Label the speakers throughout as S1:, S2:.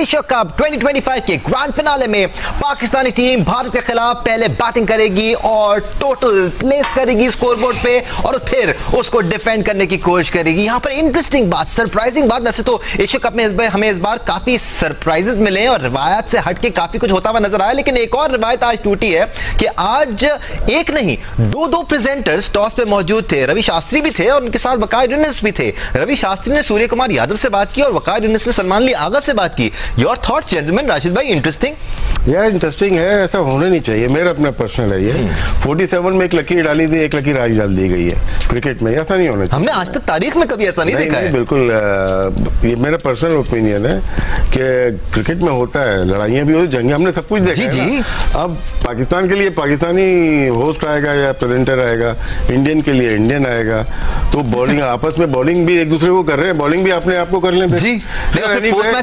S1: Asia cup 2025 के grand finale में Pakistani team Bharat के खिलाफ पहले बैटिंग करेगी और टोटल प्लेस करेगी स्कोरबोर्ड पे और फिर उसको डिफेंड करने की कोशिश करेगी। यहां पर इंटरेस्टिंग बात, सरप्राइजिंग बात, वैसे तो एशिया कप में हमें इस बार काफी सरप्राइजेस मिले हैं और रिवायत से हटके काफी कुछ होता हुआ नजर आया, लेकिन एक और रिवायत आज टूटी है कि आज एक नहीं दो प्रेजेंटर्स टॉस पे मौजूद थे। रवि शास्त्री भी थे और उनके साथ वकायर यूनिस भी थे। रवि शास्त्री ने सूर्य कुमार यादव से बात की और वकायर यूनिस ने सलमान अली आगा से बात की। Your thoughts gentleman? राशिद भाई, इंटरेस्टिंग
S2: यार, इंटरेस्टिंग है, ऐसा होना नहीं चाहिए। मेरा अपना पर्सनल है ये। 47 में एक लकीर डाली थी, एक लकीर आज डाल दी गई है क्रिकेट में, ऐसा नहीं होना चाहिए।
S1: हमने आज तक तारीख में कभी ऐसा नहीं देखा है।
S2: बिल्कुल, ये मेरा पर्सनल ओपिनियन है कि क्रिकेट में होता है, लड़ाइयाँ भी होती, जंगें, हमने सब कुछ देखा है। अब पाकिस्तान के लिए पाकिस्तानी होस्ट आएगा या प्रेजेंटर आएगा, इंडियन के लिए इंडियन आएगा, तो बॉलिंग आपस में बॉलिंग भी एक दूसरे को कर रहे हैं, बॉलिंग भी अपने आप को कर लें जी।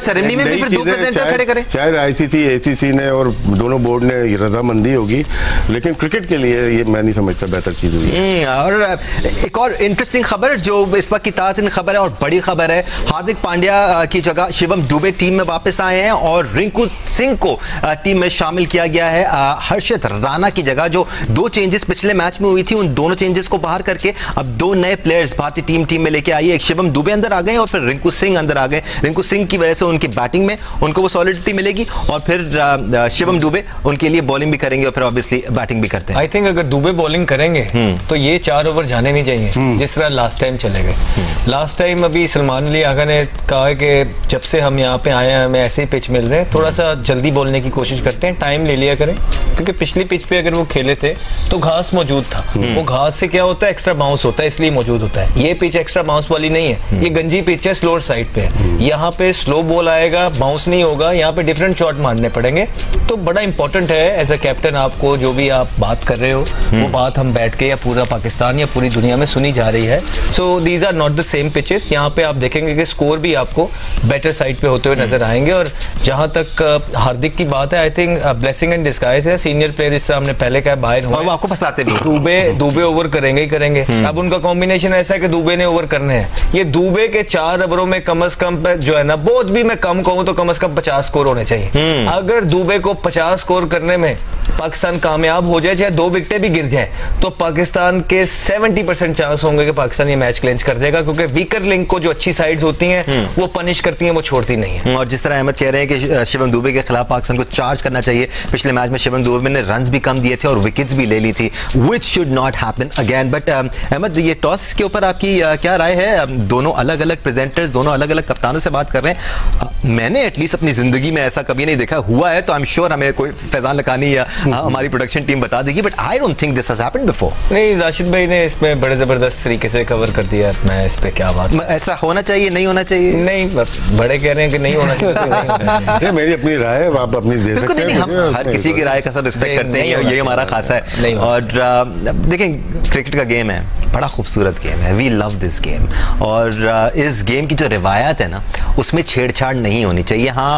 S1: सेरेमनी में भी फिर दो प्रेजेंटर खड़े करें,
S2: शायद आईसीसी एसीसी ने और दोनों बोर्ड ने रजामंदी होगी, लेकिन क्रिकेट के लिए ये मैं नहीं समझता बेहतर चीज हुई।
S1: और एक और इंटरेस्टिंग खबर जो इस वक्त की ताज़ा खबर है और बड़ी खबर है, हार्दिक पांड्या की जगह शिवम दुबे टीम में वापस आए हैं और रिंकू सिंह को टीम में शामिल किया गया है। हर्षित राणा की जगह जो दो चेंजेस पिछले मैच में हुई थी, उन दोनों चेंजेस को बाहर करके अब दो नए प्लेयर्स भारतीय टीम में लेके आई है। एक शिवम दुबे अंदर आ गए और फिर रिंकू सिंह अंदर आ गए। रिंकू सिंह की वजह से उनकी बैटिंग में उनको वो सॉलिडिटी मिलेगी और फिर शिवम दुबे उनके लिए बॉलिंग भी करेंगे और फिर ऑब्वियसली बैटिंग भी करते हैं।
S3: आई थिंक अगर दुबे बॉलिंग करेंगे तो ये 4 ओवर जाने नहीं चाहिए जिस तरह लास्ट टाइम चले गए। लास्ट टाइम अभी सलमान अली आगा ने कहा है कि जब से हम यहाँ पे आए हैं हमें ऐसे ही पिच मिल रहे हैं, थोड़ा सा जल्दी बोलने की कोशिश करते हैं, टाइम ले लिया करें, क्योंकि पिछली पिच पे अगर वो खेले थे तो घास मौजूद था। वो घास से क्या होता है, एक्स्ट्रा बाउंस होता है, इसलिए मौजूद होता है। ये पिच एक्स्ट्रा बाउंस वाली नहीं है, ये गंजी पिच है, स्लोअर साइड पे है। यहाँ पे स्लो बॉल आएगा, बाउंस नहीं होगा, यहाँ पे डिफरेंट शॉट मारने पड़ेंगे। तो बड़ा इंपॉर्टेंट है एज अ कैप्टन, आपको जो भी आप बात कर रहे हो वो बात हम बैठ के या पूरा पाकिस्तान या पूरी दुनिया में सुनी जा रही है। So these are not the same pitches. यहाँ पे आप देखेंगे कि स्कोर भी आपको बेटर साइड पे होते हुए नजर आएंगे। और जहां तक हार्दिक की बात है, I think blessing and disguise है। सीनियर प्लेयर इस तरह हमने पहले कहा बाहर हुए,
S1: आपको फंसाते भी।
S3: दुबे ओवर करेंगे ही करेंगे। अब उनका कॉम्बिनेशन ऐसा है कि दुबे ने ओवर करने हैं। ये दुबे के 4 ओवरों में कम से कम जो है ना, बहुत भी मैं कम कहूं तो कम से कम 50 स्कोर होने चाहिए। अगर दुबे को 50 स्कोर करने में पाकिस्तान कामयाब हो जाए, चाहे 2 विकेटें भी गिर जाए, तो पाकिस्तान के 70% चांस होंगे कि पाकिस्तान ये मैच क्लिंच कर देगा, क्योंकि वीकर लिंक को जो अच्छी साइड्स होती हैं वो पनिश करती हैं, वो छोड़ती नहीं है।
S1: और जिस तरह अहमद कह रहे हैं कि शिवम दुबे के खिलाफ पाकिस्तान को चार्ज करना चाहिए, पिछले मैच में शिवम दुबे ने रन्स भी कम दिए थे और विकेट्स भी ले ली थी, which should not happen again. But Ahmed, ये टॉस के ऊपर आपकी क्या राय है? दोनों अलग अलग प्रेजेंटर्स, दोनों अलग अलग कप्तानों से बात कर रहे हैं। मैंने एटलीस्ट अपनी जिंदगी में ऐसा कभी नहीं देखा। हुआ है तो आई एम श्योर हमें कोई फैजान लकानी या हमारी प्रोडक्शन टीम बता देगी, but I don't think this has happened before.
S3: नहीं, राशिद भाई ने इसमें बड़े जबरदस्त तरीके से कवर कर दिया। मैं इस पे क्या बात,
S1: ऐसा होना चाहिए नहीं होना चाहिए?
S3: नहीं, बड़े कह रहे हैं कि नहीं होना चाहिए।
S2: ये मेरी अपनी राय है, आप अपनी दे सकते हैं।
S1: हम हर किसी की राय का सब रिस्पेक्ट करते हैं, यही हमारा खासा है। और देखें, क्रिकेट का गेम है, बड़ा खूबसूरत गेम है, वी लव दिस गेम। और इस गेम की जो रिवायत है ना, उसमें छेड़छाड़ नहीं होनी चाहिए। हाँ,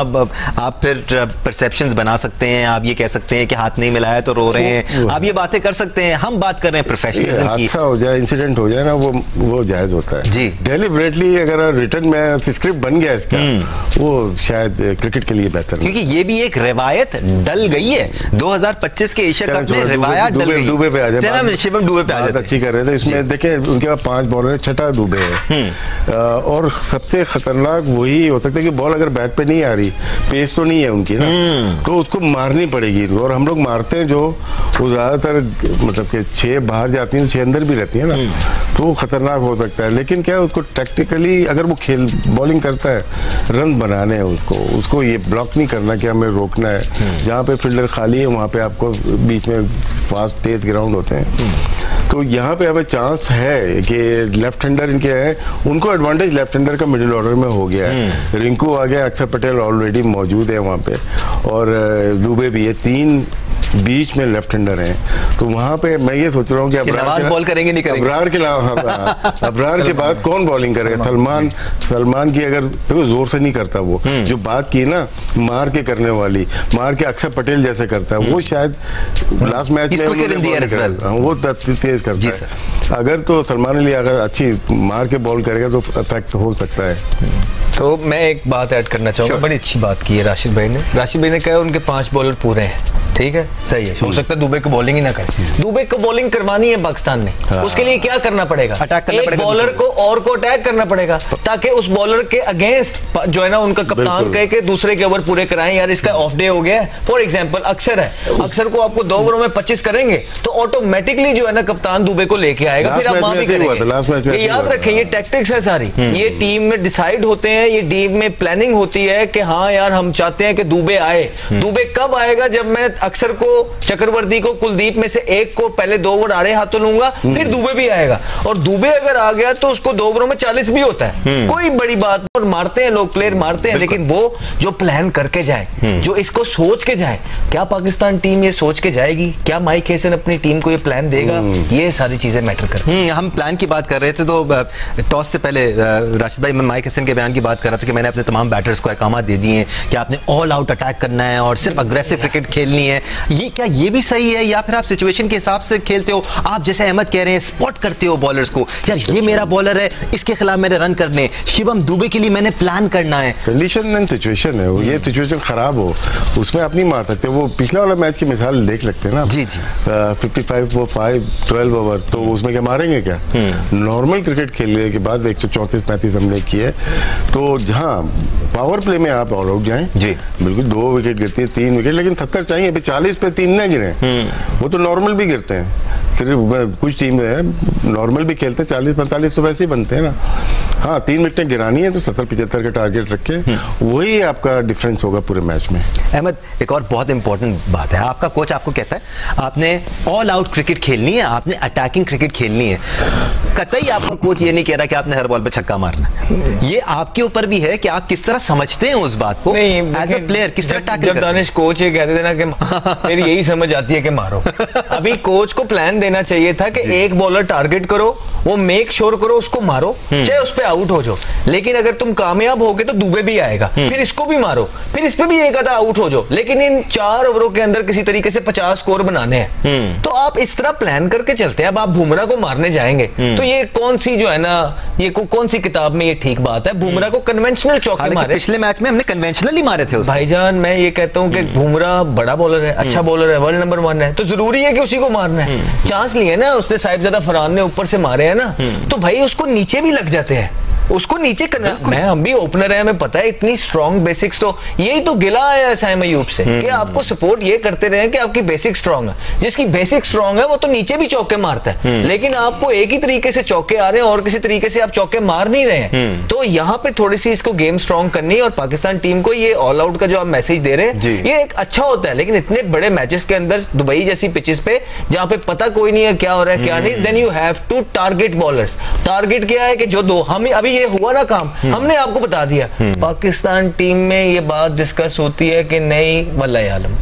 S1: आप फिर परसेप्शंस बना सकते हैं, आप ये कह सकते हैं कि हाथ नहीं मिलाया तो रो रहे हैं, आप ये बातें कर सकते हैं। हम बात कर रहे हैं प्रोफेशनलिज्म की।
S2: हादसा हो जाए, इंसिडेंट हो जाए ना, वो जायज होता है
S1: जी।
S2: डेलिबरेटली अगर रिटर्न में स्क्रिप्ट बन गया इसका, वो शायद क्रिकेट के लिए बेहतर,
S1: क्योंकि ये भी एक रिवायत डल गई है। 2025 के एशिया कप में रिवायत डल गई।
S2: दुबे पे आ जाए,
S1: शिवम दुबे पे आ जाए,
S2: अच्छी कर रहे थे इसमें। देखें, उनके पास 5 बॉलर, छठा दुबे है। और सबसे खतरनाक वही हो सकता है कि बॉल अगर बैट पे नहीं आ रही, पेस तो नहीं है उनकी ना, तो उसको मारनी पड़ेगी। और हम लोग मारते हैं जो वो ज्यादातर मतलब कि 6 बाहर जाती हैं, 6 अंदर भी रहती है ना, तो वो खतरनाक हो सकता है। लेकिन क्या है, उसको टैक्टिकली अगर वो बॉलिंग करता है, रन बनाने हैं उसको ये ब्लॉक नहीं करना कि हमें रोकना है। जहाँ पे फील्डर खाली है वहाँ पे आपको बीच में फास्ट तेज ग्राउंड होते हैं, तो यहाँ पे हमें चांस है कि लेफ्ट हैंडर इनके हैं, उनको एडवांटेज लेफ्ट हैंडर का मिडिल ऑर्डर में हो गया है। रिंकू आ गया, अक्षर पटेल ऑलरेडी मौजूद है वहाँ पे, और दुबे भी है। 3 बीच में लेफ्ट हैंडर हैं, तो वहां पे मैं ये सोच रहा हूँ कि
S1: नवाज बॉल करेंगे नहीं करेंगे,
S2: अबरार के अबरार के बाद कौन बॉलिंग करेगा? सलमान की अगर देखो जोर से नहीं करता वो, जो बात की ना मार के करने वाली, मार के अक्षर पटेल जैसे करता है, वो शायद लास्ट मैच में वो तेज करता है। अगर तो सलमान अली अगर अच्छी मार के बॉल करेगा तो इफेक्ट हो सकता है।
S3: तो मैं एक बात ऐड करना चाहूँगा, बड़ी अच्छी बात की है राशिद भाई ने कहा उनके 5 बॉलर पूरे हैं, ठीक है, सही है। हो सकता है दुबे को बॉलिंग ही ना करे, दुबे को बॉलिंग करवानी है पाकिस्तान ने, उसके लिए क्या करना पड़ेगा? अटैक करना पड़ेगा, बॉलर को और को अटैक करना पड़ेगा, ताकि उस बॉलर के अगेंस्ट जो है ना उनका कप्तान कहे कि दूसरे के ओवर पूरे कराएं, यार इसका ऑफ डे हो गया है। फॉर एग्जांपल अक्षर है, अक्षर को आपको 2 ओवरों में 25 करेंगे तो ऑटोमेटिकली जो है ना कप्तान दुबे को लेके आएगा, फिर आप मां भी करेंगे। ये याद रखें, ये टैक्टिक्स है सारी, ये टीम में डिसाइड होते हैं, ये टीम में प्लानिंग होती है कि हाँ यार हम चाहते हैं कि दुबे आए। दुबे कब आएगा? जब मैं अक्षर को, चक्रवर्ती को, कुलदीप में से एक को पहले 2 ओवर आड़े हाथों लूंगा, फिर दुबे भी आएगा, और दुबे अगर आ गया तो उसको 2 ओवरों में 40 भी होता है, कोई बड़ी बात नहीं। और मारते हैं लोग, प्लेयर मारते हैं, लेकिन वो जो प्लान करके जाए, जो इसको सोच के जाए, क्या पाकिस्तान टीम ये सोच के जाएगी? क्या माइक हेसन अपनी टीम को ये प्लान देगा? ये सारी चीजें मैटर करती हैं।
S1: हम प्लान की बात कर रहे थे तो टॉस से पहले राशिद भाई, मैं माइक हेसन के बयान की बात कर रहा था कि मैंने अपने तमाम बैटर्स को अहकाम दे दिए हैं कि आपने ऑल आउट अटैक करना है और सिर्फ अग्रेसिव क्रिकेट खेलनी है। ये क्या ये भी सही है, या फिर आप सिचुएशन के हिसाब से खेलते हो? आप जैसे अहमद कह रहे हैं स्पॉट करते हो बॉलर्स को, यार ये मेरा बॉलर है, इसके खिलाफ मैंने रन करने, शिवम दुबे के लिए मैंने प्लान करना है।
S2: कंडीशन एंड सिचुएशन है वो, ये सिचुएशन खराब हो उसमें आप नहीं मार सकते। वो पिछला वाला मैच की मिसाल देख लगते हैं ना,
S1: जी जी,
S2: 55 वो 12 ओवर, तो उसमें क्या मारेंगे क्या? नॉर्मल क्रिकेट खेलने के बाद 134-35 हमने किए, तो जहाँ पावर प्ले में आप ऑल आउट जाएं, जी बिल्कुल 2 विकेट गिरती है, 3 विकेट, लेकिन 70 चाहिए, अभी 40 पे 3 ना गिरे, वो तो नॉर्मल भी गिरते हैं। सिर्फ कुछ टीम है नॉर्मल भी खेलते हैं, 40-45 तो वैसे ही बनते हैं ना। हाँ 3 विकेटें गिरानी है तो 70-75 का टारगेट रखे, वही आपका डिफरेंस होगा पूरे मैच में।
S1: अहमद, एक और बहुत इंपॉर्टेंट बात है, आपका कोच आपको कहता है आपने ऑल आउट क्रिकेट खेलनी है, आपने अटैकिंग क्रिकेट खेलनी है। कतई आपका कोच ये नहीं कह रहा कि आपने हर बॉल पे छक्का मारना है, ये आपके ऊपर भी है कि आप किस तरह समझते हैं उस बात को एज अ प्लेयर, किस तरह टैकल करते हैं।
S3: जब दानिश कोच ये कहते थे ना कि फिर यही समझ आती है कि मारो, अभी कोच को प्लान देना चाहिए था कि एक बॉलर टारगेट करो, वो मेक श्योर करो उसको मारो, चाहे उस पे आउट हो जाओ, लेकिन अगर तुम कामयाब हो गए तो दुबे भी आएगा, फिर इसको भी मारो, फिर इस पे भी एक आधा आउट हो जाओ, लेकिन इन 4 ओवरों के अंदर किसी तरीके से 50 स्कोर बनाने हैं। तो आप इस तरह प्लान करके चलते हैं। अब आप बुमराह को मारने जाएंगे तो ये कौन सी जो है ना, ये कौन सी किताब में ये ठीक बात है? बुमराह को कन्वेंशनल चौके मारे,
S1: पिछले मैच में हमने कन्वेंशनली मारे थे
S3: भाईजान। मैं ये कहता हूँ कि बुमराह बड़ा बॉलर है, अच्छा बॉलर है, वर्ल्ड नंबर 1 है, तो जरूरी है कि उसी को मारना है। चांस लिए ना उसने, साहिबजादा फरहान ने ऊपर से मारे हैं ना, तो भाई उसको नीचे भी लग जाते हैं, उसको नीचे करना। मैं हम भी ओपनर है, हमें पता है इतनी स्ट्रॉन्ग बेसिक्स, तो यही तो गिला है साइम अयूब से कि आपको सपोर्ट ये करते रहे कि आपकी बेसिक स्ट्रॉन्ग है। जिसकी बेसिक स्ट्रॉन्ग है वो तो नीचे भी चौके मारता है, लेकिन आपको एक ही तरीके से चौके आ रहे हैं और किसी तरीके से आप चौके मार नहीं रहे हैं। तो यहाँ पे थोड़ी सी इसको गेम स्ट्रॉन्ग करनी है, और पाकिस्तान टीम को ये ऑल आउट का जो आप मैसेज दे रहे हैं ये एक अच्छा होता है, लेकिन इतने बड़े मैचेस के अंदर दुबई जैसी पिचेस पे जहाँ पे पता कोई नहीं है क्या हो रहा है क्या नहीं, then you have to target bowlers. Target क्या है कि जो दो हमें अभी ये हुआ ना काम, हमने आपको बता दिया। पाकिस्तान टीम में ये बात डिस्कस होती है कि नहीं, वल्लाह आलम।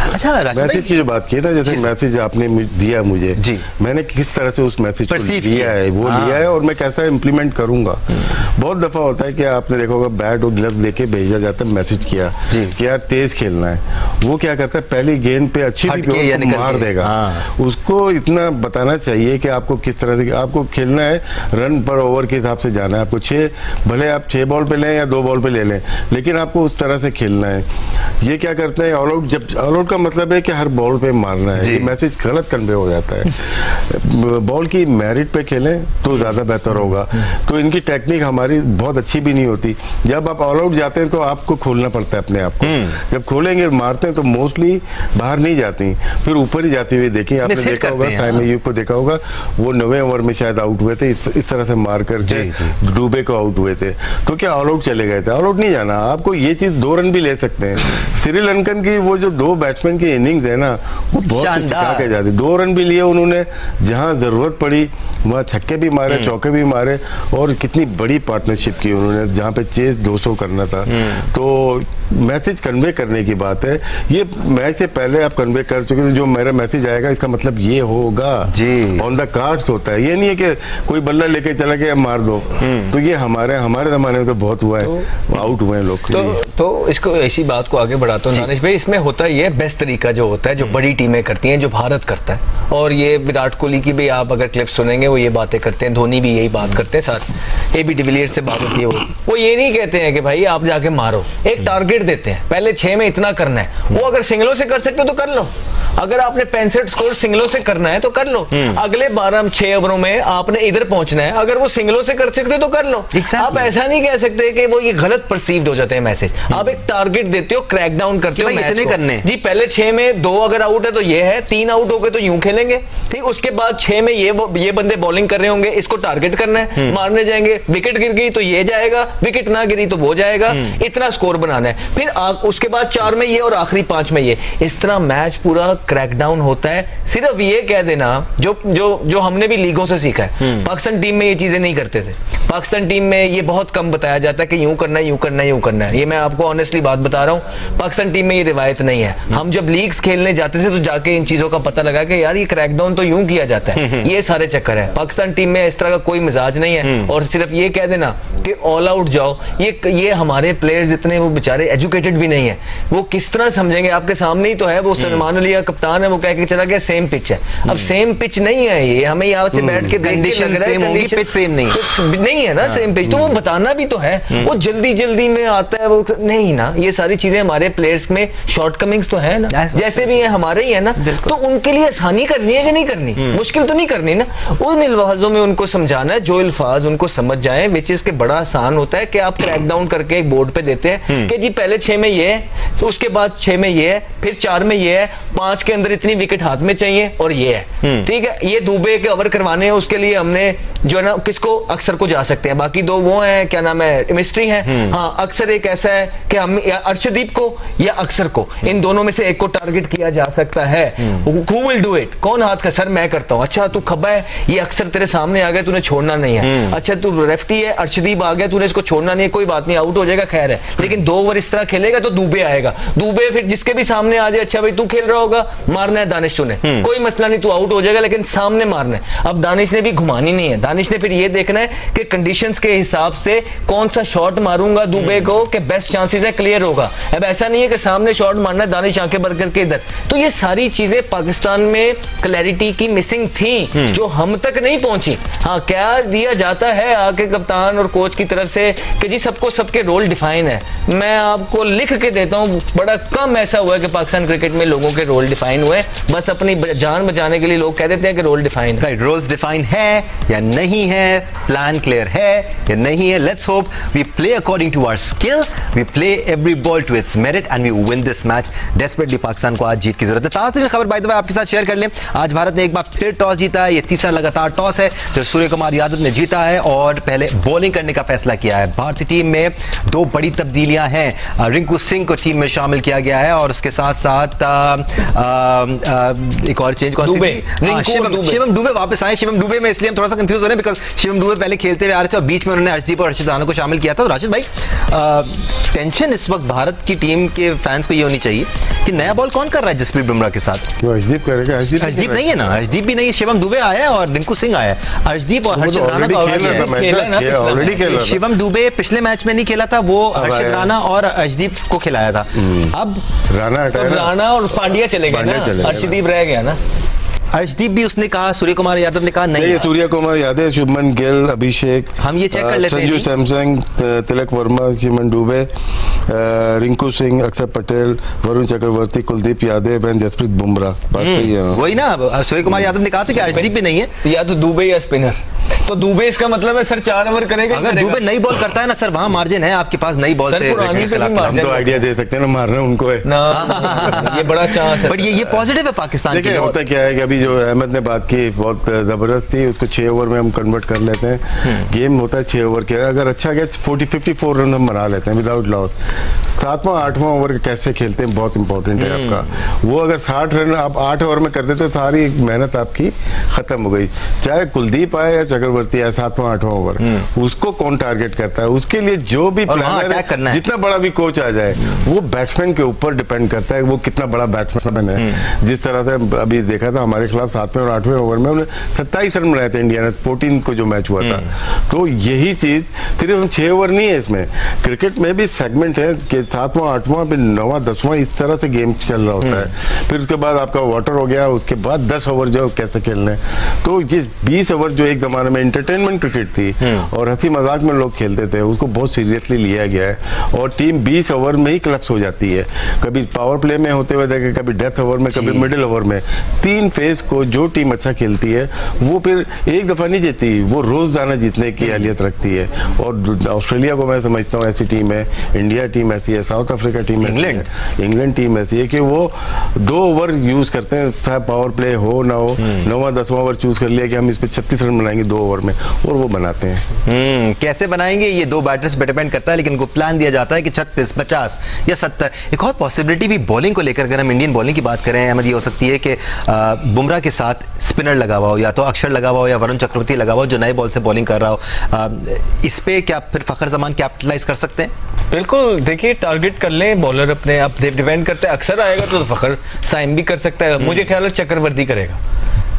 S1: अच्छा,
S2: मैसेज की जो बात की ना, जैसे मैसेज आपने दिया मुझे, मैंने किस तरह से उस मैसेज को लिया है, वो लिया है, और मैं कैसा इम्प्लीमेंट करूंगा। बहुत दफा होता है कि आपने देखा होगा बैट और ग्लव्स देके भेजा जाता है, मैसेज किया कि यार तेज खेलना है, वो क्या करता है पहली गेंद पे अच्छी भी मार देगा। उसको इतना बताना चाहिए कि आपको किस तरह से आपको खेलना है, रन पर ओवर के हिसाब से जाना है। आपको 6, भले आप 6 बॉल पे लें या 2 बॉल पे ले लें, लेकिन आपको उस तरह से खेलना है। ये क्या करते हैं ऑल आउट, जब ऑल आउट का मतलब है कि हर बॉल पे मारना है, ये मैसेज गलत कन्वे हो जाता है। बॉल की मेरिट पे खेलें तो ज्यादा बेहतर होगा। तो इनकी टेक्निक हमारी बहुत अच्छी भी नहीं होती। जब आप ऑल आउट जाते हैं तो आपको खोलना पड़ता है अपने आप को, जब खोलेंगे मारते हैं तो मोस्टली बाहर नहीं जाती, फिर ऊपर ही जाती हुई देखी आपने देखा होगा, साइम अयूब को देखा होगा, वो 9वें ओवर में शायद आउट हुए थे, इस तरह से मार करके डूबे को आउट हुए थे। तो क्या ऑल आउट चले गए थे? ऑल आउट नहीं जाना, आपको ये चीज 2 रन भी ले सकते हैं। श्रीलंकन की वो जो 2 बैट्समैन की इनिंग्स है ना, वो बहुत सिखा के जाती। 2 रन भी लिए उन्होंने, जहां जरूरत पड़ी वहां छक्के भी मारे, चौके भी मारे, और कितनी बड़ी पार्टनरशिप की उन्होंने, जहां पे चेज 200 करना था। तो मैसेज कन्वे करने की बात है। ये मैच से पहले आप कन्वे कर चुके थे, जो मेरा मैसेज आएगा इसका मतलब ये होगा
S1: जी।
S2: ऑन द कार्ड्स होता है। ये नहीं है कि कोई बल्ला लेके चला गया मार दो। तो ये हमारे जमाने में तो बहुत हुआ है, आउट हुए हैं लोग।
S3: तो इसको ऐसी बात को आगे बढ़ाता हूँ दानिश भाई, इसमें होता ये बेस्ट तरीका जो होता है, जो बड़ी टीमें करती हैं, जो भारत करता है, और ये विराट कोहली की भी आप अगर क्लिप सुनेंगे वो ये बातें करते हैं, धोनी भी यही बात करते हैं, साथ AB डिविलियर्स से बात होती है, वो ये नहीं कहते हैं कि भाई आप जाके मारो, एक टारगेट देते हैं, पहले 6 में इतना करना है। वो अगर सिंगलों से कर सकते हो तो कर लो, अगर आपने 65 स्कोर सिंगलों से करना है तो कर लो, अगले 6 ओवरों में आपने इधर पहुंचना है, अगर वो सिंगलों से कर सकते हो तो कर लो। आप ऐसा नहीं कह सकते कि वो ये गलत परसीव्ड हो जाते हैं मैसेज। आप एक टारगेट देते हो, क्रैक डाउन करते हो,
S1: इतने करने
S3: जी, पहले 6 में 2 अगर आउट है तो ये है, 3 आउट हो गए तो यूं खेलेंगे, ठीक। उसके बाद 6 में ये बंदे बॉलिंग कर रहे होंगे, इसको टारगेट करना है, मारने जाएंगे, विकेट गिर गई तो ये जाएगा, विकेट ना गिरी तो वो जाएगा, इतना स्कोर बनाना है। फिर उसके बाद 4 में ये और आखिरी 5 में ये, इस तरह मैच पूरा क्रैकडाउन होता है। सिर्फ ये कह देना जो हमने भी लीगों से सीखा है, पाकिस्तान टीम में ये चीजें नहीं करते थे। पाकिस्तान टीम में ये बहुत कम बताया जाता है कि यूं करना है, यूं करना है, यूं करना है। ये मैं आपको ऑनेस्टली बात बता रहा हूं, पाकिस्तान टीम में ये रिवायत नहीं है। हम जब लीग्स खेलने जाते थे तो जाके इन चीजों का पता लगा कि यार ये क्रैकडाउन तो यूं किया जाता है, ये सारे चक्कर है। पाकिस्तान टीम में इस तरह का कोई मिजाज नहीं है। और सिर्फ ये कह देना कि ऑल आउट जाओ, ये हमारे प्लेयर्स इतने वो बेचारे एजुकेटेड भी नहीं है, वो किस तरह समझेंगे? आपके सामने ही तो है, वो सलमान अली का कप्तान है, वो कह के चला गया सेम पिच है। अब सेम पिच नहीं है, ये हमें यहाँ से बैठ के
S1: कंडीशन सेम होगी, पिच सेम
S3: नहीं है ना, सेम पिच। तो वो बताना भी तो है, वो जल्दी में आता है वो नहीं ना। ये सारी चीजें हमारे प्लेयर्स में शॉर्टकमिंग्स तो है ना, जैसे भी है हमारे ही है ना। तो उनके लिए आसानी करनी है कि नहीं करनी, मुश्किल तो नहीं करनी ना। उन अल्फाजों में उनको समझाना है जो अल्फाज उनको समझ जाए, विच इज के बड़ा आसान होता है कि आप क्रैक डाउन करके एक बोर्ड पे देते हैं कि जी पहले 6 में ये है, तो उसके बाद 6 में ये है, फिर 4 में ये है, 5 के अंदर इतनी विकेट हाथ में चाहिए और ये है, ठीक है। ये दुबे के ओवर करवाने हैं, उसके लिए हमने जो है ना किसको अक्सर को जा सकते हैं, बाकी 2 वो हैं, क्या नाम है, मिस्ट्री है। हाँ, अक्सर एक ऐसा है कि हम या अर्शदीप को या अक्सर को, इन दोनों में से एक को टारगेट किया जा सकता है। Who will do it? कौन हाथ का? सर मैं करता हूँ। अच्छा तू खब्बा है, ये अक्सर तेरे सामने आ गया, तूने छोड़ना नहीं है। अच्छा तू रेफ्टी है, अर्शदीप आ गया, तूने इसको छोड़ना नहीं है, कोई बात नहीं, आउट हो जाएगा, खैर है। लेकिन 2 ओवर इस तरह खेलेगा तो दुबे आएगा, दुबे फिर जिसके भी सामने आ जाए, अच्छा भाई तू खेल रहा होगा, मारना है दानिश तूने, कोई मसला नहीं, तू आउट हो जाएगा, लेकिन सामने मारना है। अब दानिश ने भी घुमानी नहीं है, दानिश ने फिर ये देखना है कि कंडीशंस के हिसाब से कौन सा शॉट मारूंगा दुबे को कि बेस्ट चांसेस है क्लियर होगा। अब ऐसा नहीं है कि सामने शॉट मारना है, दानिश आंखें बंद करके इधर। तो ये सारी चीजें पाकिस्तान में क्लैरिटी की मिसिंग थी, जो हम तक नहीं पहुंची। हाँ, क्या दिया जाता है आके कप्तान और कोच की तरफ से कि जी सबको सबके रोल डिफाइन है। मैं आपको लिख के देता हूं, बड़ा कम ऐसा हुआ है कि पाकिस्तान क्रिकेट में लोगों के रोल डिफाइन हुए, बस अपनी जान बचाने के लिए लोग कह देते हैं कि रोल डिफाइन है।
S1: राइट, रोल्स डिफाइन है या नहीं है, प्लान क्लियर है या नहीं है। Let's hope we play according to our skill, we play every ball to its merit and we win this match. Desperately Pakistan को आज जीत की जरूरत है। ताज़ा खबर बाय द वे आपके साथ शेयर कर लें, आज भारत ने एक बार फिर टॉस जीता है। ये तीसरा लगातार टॉस है जो सूर्य कुमार यादव ने जीता है और पहले बॉलिंग करने का फैसला किया है। भारतीय टीम में 2 बड़ी तब्दीलियां हैं, रिंकू सिंह को टीम में शामिल किया गया है और उसके साथ साथ एक और चेंज कौन सी? शिवम दुबे वापस आए। शिवम दुबे में इसलिए हम थोड़ा सा कंफ्यूज हो रहे हैं बिकॉज शिवम दुबे पहले खेलते हुए आ रहे थे और बीच में उन्होंने अर्शदीप और अर्शद राणा को शामिल किया था। तो राशिद भाई, टेंशन इस वक्त भारत की टीम के फैंस को ये होनी चाहिए कि नया बॉल कौन कर रहा है जसप्रीत बुमराह के साथ?
S2: अर्शदीप करेगा।
S1: अर्शदीप नहीं है ना, अर्शदीप भी नहीं है, शिवम दुबे आया है और रिंकू सिंह आया है। अर्शदीप और हर्षद राणा का
S2: ऑलरेडी खेला।
S1: शिवम दुबे पिछले मैच में नहीं खेला था, वो हर्षद राणा और अर्शदीप को खिलाया था। अब
S3: राणा और पांड्या चले गए, अर्शदीप रह गया ना।
S1: अर्शदीप भी उसने कहा, सूर्य कुमार यादव ने कहा नहीं,
S2: सूर्य कुमार यादव, शुभमन गिल, अभिषेक,
S1: हम ये चेक कर लेते हैं,
S2: संजू सैमसंग, तिलक वर्मा, शिवम दुबे, रिंकू सिंह, अक्षर पटेल, वरुण चक्रवर्ती, कुलदीप यादव एंड जसप्रीत बुमराह। बात सही है।
S1: वही ना, सूर्य कुमार यादव ने कहा था कि अर्शदीप भी नहीं है,
S3: या तो दुबे या स्पिनर। तो दुबे इसका मतलब है सर 4 ओवर करेगा।
S1: अगर दुबे नई बॉल करता है ना सर, वहां मार्जिन है आपके पास नई बॉल से।
S2: हम तो आइडिया दे सकते हैं ना, मारना उनको है
S3: ना, ये बड़ा चांस है।
S1: बट ये पॉजिटिव है पाकिस्तान के लिए।
S2: होता क्या है कि अभी जो अहमद ने बात की बहुत जबरदस्त थी, उसको 6 ओवर में हम कन्वर्ट कर लेते हैं। गेम होता है 6 ओवर के, अगर अच्छा गया 54 रन हम बना लेते हैं विदाउट लॉस। 7वां 8वां ओवर कैसे खेलते हैं बहुत इंपॉर्टेंट है आपका। वो अगर 60 रन आप 8 ओवर में करते तो सारी मेहनत आपकी खत्म हो गई। चाहे कुलदीप आए या चक्रवर्ती है 7वां 8वां ओवर, उसको कौन टारगेट करता है? उसके लिए जो भी प्लानर है, जितना बड़ा भी कोच आ जाए, वो बैट्समैन के ऊपर डिपेंड करता है वो कितना बड़ा बैट्समैन है। जिस तरह से अभी देखा था हमारे खिलाफ 7वें और 8वें ओवर में उन्हें 27 रन बनाए थे इंडिया ने, 14 को जो मैच हुआ था। तो यही चीज सिर्फ हम 6 ओवर नहीं है, इसमें क्रिकेट में भी सेगमेंट है कि 7वां 8वां फिर 9वां 10वां इस तरह से गेम चल रहा होता है। फिर उसके बाद आपका वाटर हो गया, उसके बाद 10 ओवर जो कैसे खेलने। तो जिस 20 ओवर जो एक जमाने में एंटरटेनमेंट क्रिकेट थी और हंसी मजाक में लोग खेलते थे, उसको बहुत सीरियसली लिया गया है और टीम 20 ओवर में ही क्लब्स हो जाती है। कभी पावर प्ले में होते हुए देखे, कभी डेथ ओवर में, कभी मिडिल ओवर में। 3 फेज को जो टीम अच्छा खेलती है वो फिर एक दफा नहीं जीतती, वो रोजाना जीतने की अहलियत रखती है। और ऑस्ट्रेलिया को मैं समझता हूँ ऐसी टीम है, इंडिया टीम ऐसी है, south Africa team, England team ऐसी है कि वो 2 ओवर यूज करते हैं, चाहे पावर प्ले हो ना हो। 9वां 10वां ओवर चूज कर लिया कि हम इस पे 36 रन बनाएंगे 2 ओवर में, और वो बनाते हैं।
S1: कैसे बनाएंगे ये 2 बैटर्स पे डिपेंड करता है, लेकिन उनको प्लान दिया जाता है कि 36, 50 या 70। एक और पॉसिबिलिटी भी बॉलिंग को लेकर, अगर हम इंडियन बॉलिंग की बात करें अहमद, ये हो सकती है कि बुमराह के साथ स्पिनर लगा हुआ हो, या तो अक्षर लगा हुआ हो या वरुण चक्रवर्ती लगा हुआ हो जो नए बॉल से बॉलिंग कर रहा हो। इस पे क्या फिर फखर जमान कैपिटलाइज कर सकते हैं?
S3: बिल्कुल, देखिए टारगेट कर लें बॉलर अपने, अब डिपेंड करते हैं। अक्सर आएगा तो फखर साइम भी कर सकता है, मुझे ख्याल है चक्रवर्ती करेगा।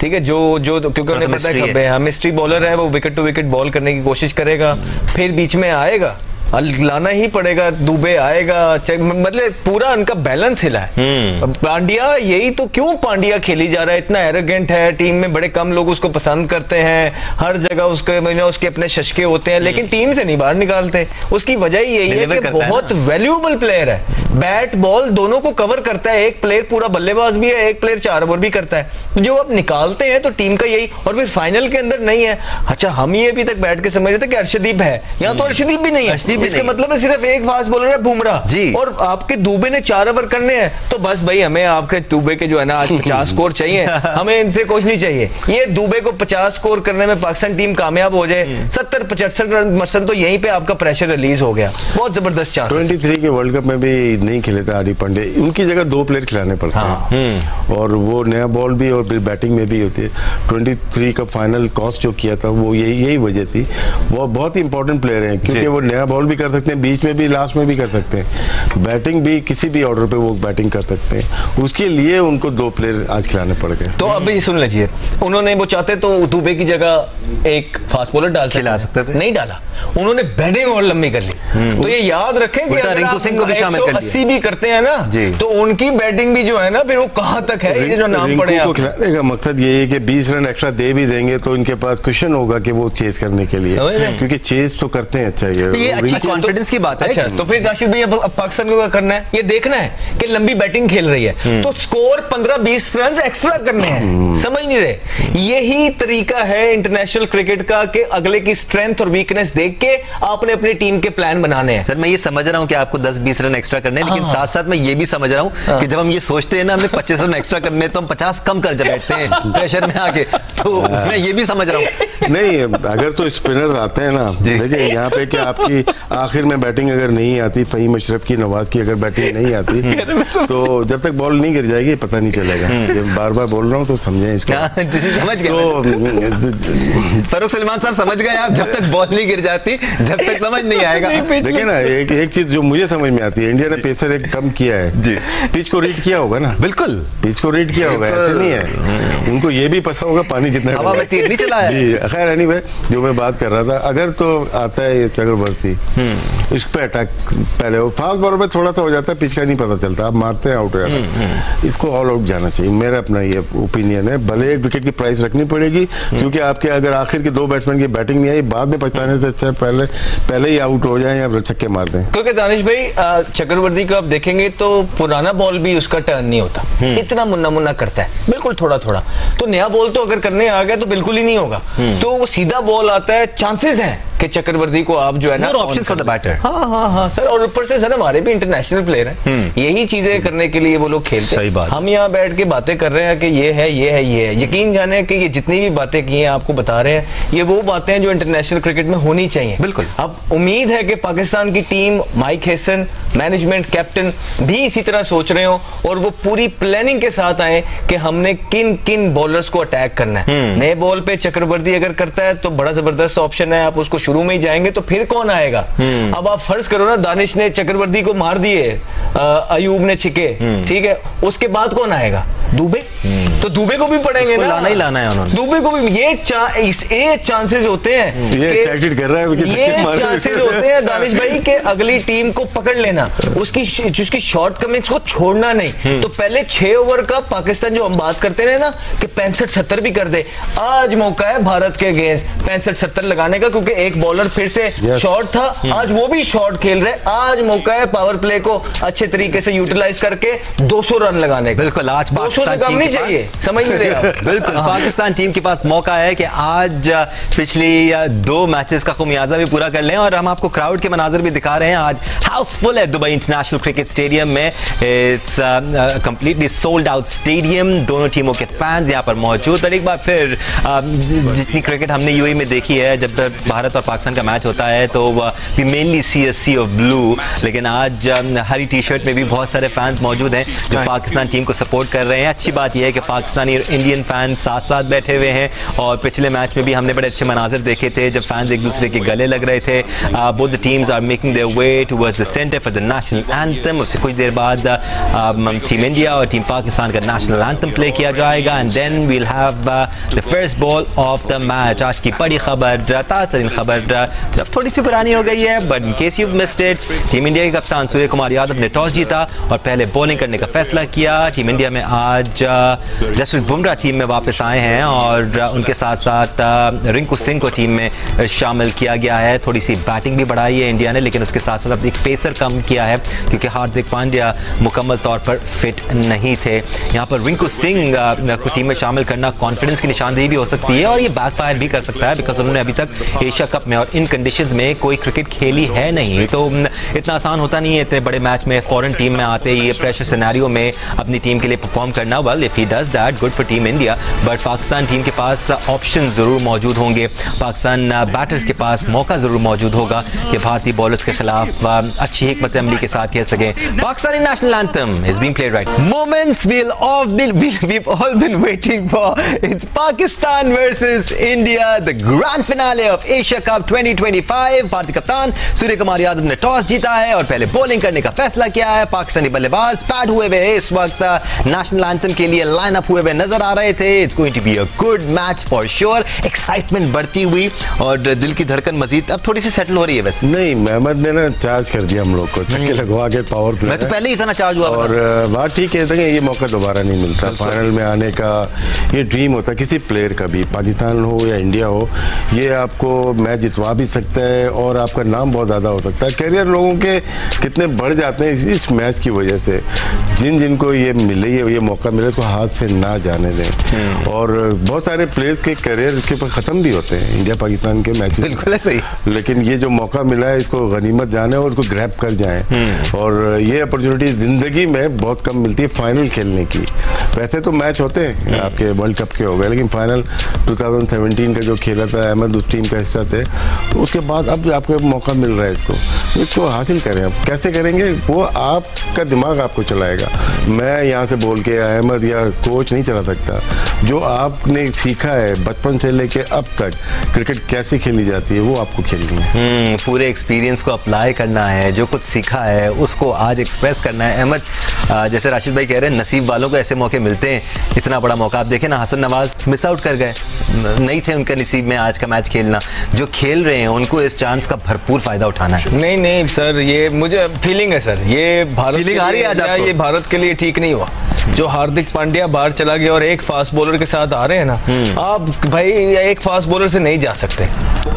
S3: ठीक है, जो क्योंकि उन्हें पता है कि मिस्ट्री बॉलर है, वो विकेट टू विकेट बॉल करने की कोशिश करेगा, फिर बीच में आएगा, लाना ही पड़ेगा, दुबे आएगा, मतलब पूरा उनका बैलेंस हिला है। पांड्या, यही तो क्यों पांड्या खेली जा रहा है, इतना एरोगेंट है, टीम में बड़े कम लोग उसको पसंद करते हैं, हर जगह उसके अपने शशके होते हैं, लेकिन टीम से नहीं बाहर निकालते। उसकी वजह यही है कि बहुत वैल्यूएबल प्लेयर है, बैट बॉल दोनों को कवर करता है। एक प्लेयर पूरा बल्लेबाज भी है, एक प्लेयर 4 ओवर भी करता है। जो अब निकालते हैं तो टीम का यही, और फिर फाइनल के अंदर नहीं है। अच्छा, हम ये अभी तक बैठ के समझ रहे थे कि अर्शदीप है, यहाँ तो अर्शदीप भी नहीं है। इसका मतलब है सिर्फ एक फास्ट बॉलर है बुमराह जी, और आपके दुबे ने 4 ओवर करने हैं, तो बस भाई हमें आपके दुबे के जो है ना आज 50 स्कोर चाहिए, हमें इनसे कुछ नहीं चाहिए। ये दुबे को 50 स्कोर करने में पाकिस्तान टीम कामयाब हो जाए, 70-75 रन मसलन, तो यहीं पे आपका प्रेशर रिलीज हो गया। बहुत जबरदस्त चांस।
S2: 23 के वर्ल्ड कप में भी नहीं खेले थे हार्दिक पांड्या, उनकी जगह 2 प्लेयर खिलाने पड़ते हैं, और वो नया बॉल भी और बैटिंग में भी होती है। 23 का फाइनल कॉस्ट जो किया था वो यही वजह थी। वो बहुत ही इंपॉर्टेंट प्लेयर हैं, क्योंकि वो नया बॉल भी कर सकते हैं, बीच में भी लास्ट में भी कर सकते हैं, बैटिंग भी किसी भी ऑर्डर पे वो बैटिंग कर सकते हैं। उसके लिए उनको 2 प्लेयर आज खिलाने पड़ गए।
S3: तो अभी सुन लीजिए, उन्होंने वो चाहते तो दुबे की जगह एक फास्ट बॉलर डाल सकते थे, नहीं डाला, उन्होंने बैटिंग और लंबी कर ली। तो ये याद रखें कि अगर आप 180 भी करते हैं ना, तो उनकी बैटिंग भी जो है ना, फिर वो कहां तक है, ये जो नाम पड़े
S2: आपको खिलाने का मकसद ये है कि 20 रन एक्स्ट्रा दे भी देंगे तो इनके पास क्वेश्चन होगा कि वो चेज करने के लिए, क्योंकि चेज तो करते हैं। अच्छा,
S1: ये अच्छी कॉन्फिडेंस की बात है।
S3: अच्छा, तो फिर राशिद भाई अब पाकिस्तान को क्या करना है, ये देखना है कि लंबी बैटिंग खेल रही है तो स्कोर 15-20 रन एक्स्ट्रा करने हैं, समझ नहीं रहे। यही तरीका है इंटरनेशनल क्रिकेट का कि अगले की स्ट्रेंथ और वीकनेस देख के आपने अपनी टीम के प्लान बनाने हैं।
S1: सर, मैं ये समझ रहा हूं कि आपको 10-20 रन एक्स्ट्रा करने हैं, लेकिन साथ साथ मैं ये भी समझ रहा हूं कि जब हम ये सोचते हैं ना हमें 25 रन एक्स्ट्रा करने, तो हम 50 कम कर बैठते हैं प्रेशर में आके। तो मैं ये भी समझ रहा हूं।
S2: नहीं, अगर तो स्पिनर्स आते हैं ना, देखिए यहाँ पे क्या आपकी आखिर में बैटिंग अगर नहीं आती, फहीम अशरफ की, नवाज की अगर बैटिंग नहीं आती तो जब तक बॉल नहीं गिर जाएगी पता नहीं चलेगा। बार बार बोल रहा हूँ तो समझें इसको।
S1: समझ गए तो फरूख सलमान साहब समझ गए आप, जब तक बॉल नहीं गिर जाती जब तक समझ नहीं आएगा।
S2: देखिए ना, एक चीज जो मुझे समझ में आती है, इंडिया ने पेसर एक कम किया है जी, पिच को रीड किया होगा ना,
S1: बिल्कुल
S2: पिच को रीड किया होगा, ऐसे नहीं है। उनको ये भी पता होगा पानी कितना
S1: हवा में तीर नहीं चला है
S2: जी। खैर एनीवे, जो मैं बात कर रहा था, अगर तो आता है ये चक्रवर्ती, इस पे अटैक पहले वो फास्ट बॉलर में थोड़ा सा हो जाता है, पिच का नहीं पता चलता, आप मारते हैं आउट हो जाता है। इसको ऑल आउट जाना चाहिए, मेरा अपना ये ओपिनियन है। भले 1 विकेट की प्राइस रखनी पड़ेगी, क्योंकि आपके अगर आखिर के 2 बैट्समैन की बैटिंग नहीं आई, बाद में पछताने से अच्छा है पहले ही आउट हो जाए या छक्के मार दें।
S3: क्योंकि दानिश भाई, चक्रवर्ती को आप देखेंगे तो पुराना बॉल भी उसका टर्न नहीं होता, इतना मुन्ना मुन्ना करता है, बिल्कुल थोड़ा थोड़ा। तो नया बॉल तो अगर करने आ गया तो बिल्कुल ही नहीं होगा, तो वो सीधा बॉल आता है, चांसेस हैं कि चक्रवर्ती को आप जो है ना
S1: ऑप्शंस फॉर द बैटर।
S3: हाँ सर, और ऊपर से सर हमारे भी इंटरनेशनल प्लेयर हैं, यही चीजें करने के लिए वो लोग खेलते
S1: सही बात।
S3: हम यहाँ बैठ के बातें कर रहे हैं कि ये है ये है ये है, यकीन जाने कि ये जितनी भी बातें की हैं आपको बता रहे हैं, ये वो बातें हैं जो इंटरनेशनल क्रिकेट में होनी चाहिए।
S1: बिल्कुल।
S3: अब उम्मीद है कि पाकिस्तान की team, mic Hesson, management, captain भी इसी तरह सोच रहे हो और वो पूरी प्लानिंग के साथ आए कि हमने किन किन बॉलर्स को अटैक करना है। नए बॉल पे चक्रवर्ती अगर करता है तो बड़ा जबरदस्त ऑप्शन है, आप उसको शुरू में ही जाएंगे तो फिर कौन आएगा। अब आप फर्ज करो ना, दानिश ने चक्रवर्ती को मार दिए, अयूब ने छिके, ठीक है, उसके बाद कौन आएगा? दुबे। तो दुबे को भी पड़ेंगे ना,
S1: लाना ही लाना है उन्होंने।
S3: दुबे को भी ये चांसेस होते हैं,
S2: ये एक्साइटेड कर रहा है,
S3: ये चांसेस होते हैं दानिश भाई के अगली टीम को पकड़ लेना, उसकी शॉर्टकमिंग्स को छोड़ना नहीं। तो पहले 6 ओवर का पाकिस्तान जो हम बात करते रहे ना कि 65-70 भी कर दे, आज मौका है भारत के अगेंस्ट 65-70 लगाने का, क्योंकि एक बॉलर फिर से शॉर्ट था, आज वो भी शॉर्ट खेल रहे। आज मौका है पावर प्ले को अच्छे तरीके से यूटिलाइज करके 200 रन लगाने का।
S1: बिल्कुल, आज
S3: 200 से कम नहीं चाहिए, समझ रहे आप।
S1: बिल्कुल, पाकिस्तान टीम के पास मौका है कि आज पिछली 2 मैचेस का खुमियाजा भी पूरा कर लें। और हम आपको क्राउड के मनाजर भी दिखा रहे हैं। आज हाउसफुल है दुबई इंटरनेशनल क्रिकेट स्टेडियम में। It's completely sold out stadium, दोनों टीमों के फैंस यहाँ पर मौजूद। और एक बार फिर जितनी क्रिकेट हमने यूएई में देखी है, जब भारत और पाकिस्तान का मैच होता है तो we mainly see a sea of blue, लेकिन आज हरी टी शर्ट में भी बहुत सारे फैंस मौजूद हैं जो पाकिस्तान टीम को सपोर्ट कर रहे हैं। अच्छी बात यह है कि पाकिस्तानी और इंडियन फैंस साथ साथ बैठे हुए हैं। और पिछले मैच में भी हमने बड़े अच्छे मनाजिर देखे थे जब फैंस एक दूसरे के गले लग रहे थे। Both the teams are making their way towards the centre for the national anthem. उससे कुछ देर बाद टीम इंडिया और टीम पाकिस्तान का नेशनल एंथम प्ले किया जाएगा and then we'll have the first ball of the match. आज की बड़ी खबर, ताज़ा खबर, जब थोड़ी सी पुरानी हो गई है but in case you missed it, team India के कप्तान सूर्य कुमार यादव ने टॉस जीता और पहले बॉलिंग करने का फैसला किया। टीम इंडिया में आज जसप्रीत बुमराह टीम में वापस आए हैं और उनके साथ साथ रिंकू सिंह को टीम में शामिल किया गया है। थोड़ी सी बैटिंग भी बढ़ाई है इंडिया ने, लेकिन उसके साथ साथ एक पेसर कम किया है क्योंकि हार्दिक पांड्या मुकम्मल तौर पर फिट नहीं थे। यहाँ पर रिंकू सिंह को टीम में शामिल करना कॉन्फिडेंस की निशानदेही भी हो सकती है और ये बैकफायर भी कर सकता है बिकॉज उन्होंने अभी तक एशिया कप में और इन कंडीशंस में कोई क्रिकेट खेली है नहीं, तो इतना आसान होता नहीं है इतने बड़े मैच में फॉरेन टीम में आते ये प्रेशर सिनेरियो में अपनी टीम के लिए परफॉर्म करना। Well if he does that, good for team India, but Pakistan team के पास ऑप्शन जरूर मौजूद होंगे। पाकिस्तान बैटर्स के पास मौका जरूर मौजूद होगा कि भारतीय बॉलर्स के खिलाफ अच्छी हिकमत अमली के साथ खेल सके। Pakistani national anthem is being played right. Moments we've all been waiting for. It's Pakistan versus India, the grand finale of Asia Cup 2025. भारतीय कप्तान सूर्य कुमार यादव ने टॉस जीता है और पहले बॉलिंग करने का फैसला किया है। पाकिस्तानी बल्लेबाज पैड हुए हुए इस वक्त नेशनल एंथम के लिए लाइन अप हुए हुए नजर आ रहे थे। It's going to be a good match for sure. Excitement बढ़ती हुई और दिल की धड़कन मजीद अब थोड़ी सी सेटल हो रही है। वैसे
S2: नहीं, मोहम्मद ने ना चार्ज कर दिया हम लोग को, छक्के लगवा के पावर प्ले।
S1: मैं तो पहले ही इतना चार्ज हुआ
S2: और बात ठीक है, ये मौका दोबारा नहीं मिलता फाइनल में आने का। ये ड्रीम होता किसी प्लेयर का भी, पाकिस्तान हो या इंडिया हो, ये आपको मैच जितवा भी सकता है और आपका नाम बहुत ज़्यादा हो सकता है। करियर लोगों के कितने बढ़ जाते हैं इस मैच की वजह से। जिनको ये मिले, ये मौका मिले तो हाथ से ना जाने दें। और बहुत सारे प्लेयर के करियर के ऊपर ख़त्म भी होते हैं इंडिया पाकिस्तान के मैच।
S1: बिल्कुल सही,
S2: लेकिन ये जो मौका मिला है इसको गनीमत जाने और उसको ग्रैब कर जाएं। और ये अपॉर्चुनिटी ज़िंदगी में बहुत कम मिलती है फाइनल खेलने की। वैसे तो मैच होते हैं आपके वर्ल्ड कप के हो गए, लेकिन फाइनल 2017 का जो खेला था अहमद उस टीम का हिस्सा थे, तो उसके बाद अब आपको मौका मिल रहा है इसको हासिल करें। अब कैसे करेंगे वो आपका दिमाग आपको चलाएगा। मैं यहाँ से बोल के अहमद या कोच नहीं चला सकता। जो आपने सीखा है बचपन से लेके अब तक क्रिकेट कैसे खेली जाती है वो आपको खेलनी है।
S1: पूरे एक्सपीरियंस को अप्लाई करना है, जो कुछ सीखा है उसको आज एक्सप्रेस करना है। अहमद, जैसे राशिद भाई कह रहे हैं, नसीब वालों को ऐसे मौके मिलते हैं। इतना बड़ा मौका आप देखें ना, हसन नवाज मिस आउट कर गए, नहीं थे उनका नसीब में आज का मैच खेलना। जो खेल रहे हैं उनको इस चांस का भरपूर फायदा उठाना है।
S3: नहीं सर, ये मुझे फीलिंग है सर, ये भारत
S1: फीलिंग आ रही है आज आपको?
S3: ये भारत के लिए ठीक नहीं हुआ। जो हार्दिक पांड्या बाहर चला गया और एक फास्ट बॉलर के साथ आ रहे हैं ना, आप भाई एक फास्ट बॉलर से नहीं जा सकते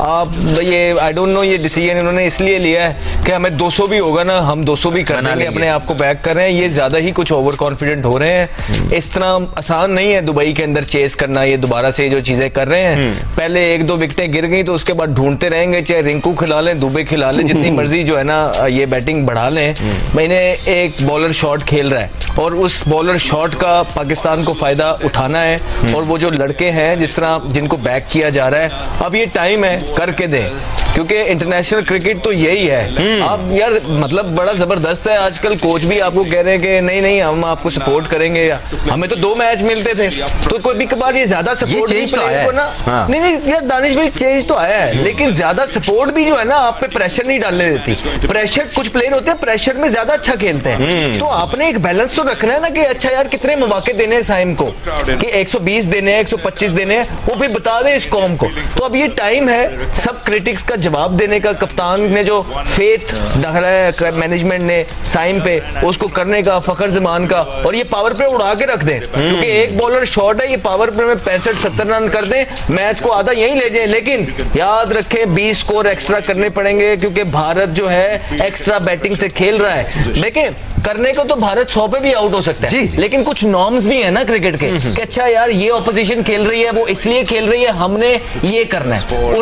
S3: आप। ये आई डोंट नो, ये डिसीजन इन्होंने इसलिए लिया है कि हमें 200 भी होगा ना, हम 200 भी कर लेंगे, अपने आप को बैक कर रहे हैं। ये ज्यादा ही कुछ ओवर कॉन्फिडेंट हो रहे हैं। इस तरह आसान नहीं है दुबई के अंदर चेस करना। ये दोबारा से जो चीजें कर रहे हैं, पहले 1-2 विकेटें गिर गई तो उसके बाद ढूंढते रहेंगे, चाहे रिंकू खिला लें, दुबे खिला लें, जितनी मर्जी जो है ना ये बैटिंग बढ़ा लें। मैंने एक बॉलर शॉट खेल रहा है और उस बॉलर शॉट का पाकिस्तान को फायदा उठाना है। और वो जो लड़के हैं जिस तरह जिनको बैक किया जा रहा है, अब ये टाइम है करके दें, क्योंकि इंटरनेशनल क्रिकेट तो यही है। आप यार मतलब बड़ा जबरदस्त है। आजकल कोच भी आपको कह रहे हैं कि नहीं नहीं हम आपको सपोर्ट करेंगे। हमें तो 2 मैच मिलते थे, तो कोई भी कबार ये ज्यादा सपोर्ट नहीं को ना। हाँ। नहीं यार दानिश भाई, चेंज तो आया है, लेकिन ज्यादा सपोर्ट भी जो है ना आप पे प्रेशर नहीं डालने देती। प्रेशर कुछ प्लेयर होते हैं प्रेशर में ज्यादा अच्छा खेलते हैं, तो आपने एक बैलेंस तो रखना है ना कि अच्छा यार कितने मौके देने हैं साइम को, कि 120 देने हैं, 125 देने हैं, वो भी बता दें इस कौम को। तो अब ये टाइम है सब क्रिटिक्स का जवाब देने का। कप्तान ने जो फेथ डाला है मैनेजमेंट ने साइम पे, उसको करने का, फखर जमान का, और ये पावर प्ले उड़ा के रख दें, क्योंकि एक बॉलर शॉट है, ये पावर प्ले में 65-70 रन कर दें, मैच को आधा यहीं ले जाए। लेकिन याद रखें 20 स्कोर एक्स्ट्रा करने पड़ेंगे, क्योंकि भारत जो है एक्स्ट्रा बैटिंग से खेल रहा है। देखें करने को तो भारत 100 पे भी आउट हो सकता है, लेकिन कुछ नॉर्म्स भी है ना क्रिकेट के कि अच्छा यार ये ऑपोजिशन खेल रही है, वो इसलिए खेल रही है, हमने ये करना है,